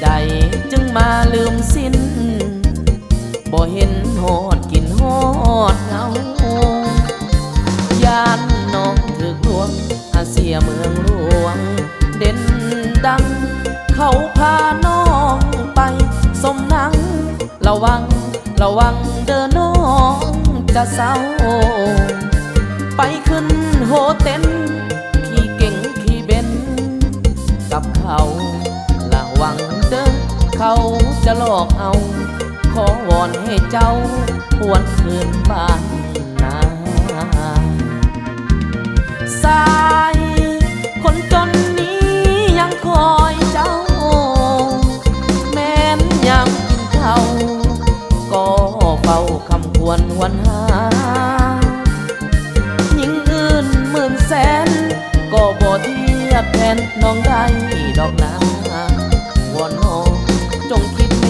ใดจึงมาลืมสิ้นบ่เห็นหอดกินหอดเงายานน้องถึกลวงอาเซียเมืองหลวงเด่นดังเขาพาน้องไปสมนังระวังระวังเดินน้องจะเศร้าไปขึ้นโฮเต็นขี่เก่งขี่เบนกับเขาระวังเดินเขาจะหลอกเอาขอวอนให้เจ้าหวนคืนบ้านนาสายคนจนนี้ยังคอยเจ้าแม้นยังกินข้าวก็เฝ้าคำควรหวนหายิ่งอื่นหมื่นแสนก็บ่เทียบแทนน้องได้ดอกนาวอนน้องจงคิดเม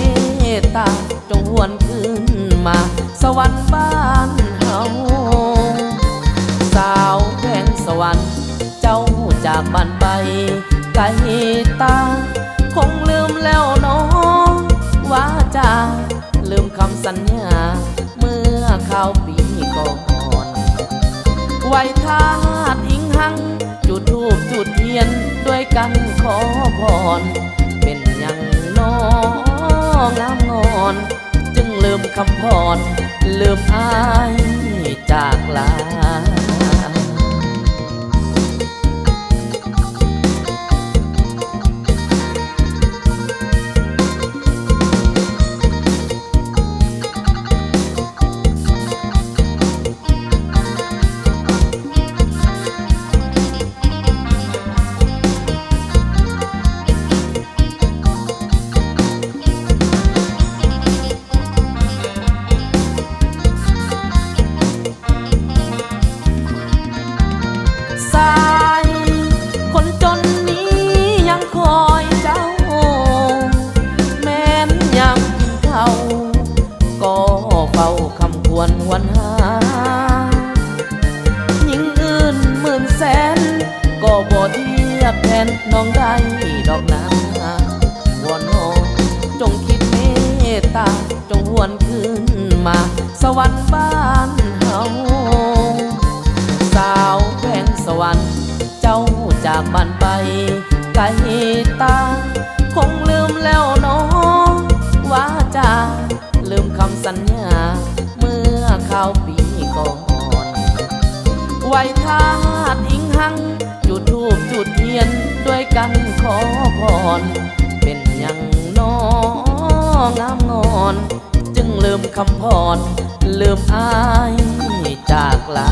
ตตาจงหวนคืนมาสวรรค์บ้านเฮาสาวแขวงสวรรค์เจ้าจากบ้านไปไกลตาคงลืมแล้วน้องว่าจะลืมคำสัญญาเมื่อข้าวปีก่อนไว้ทาดอิงหังจุดธูปจุดเทียนด้วยกันขอพรเป็นอย่างน้องงามงอนจึงลืมคำพรลืมอายจากลาหวนหายิ่งอื่นหมื่นแสนก็บ่เทียบแทนน้องได้ดอกนาวอนน้องจงคิดเมตตาจงหวนคืนมาสวรรค์บ้านเฮาสาวแขวงสวรรค์เจ้าจากบ้านไปไกลตาคงลืมแล้วน้องว่าจะลืมคำสัญญาเมื่อข้าวปีก่อนไว้ทาดอิงหังจุดธูปจุดเทียนด้วยกันขอพรเป็นอย่างน้องงามงอนจึงลืมคำพรลืมอายจากลา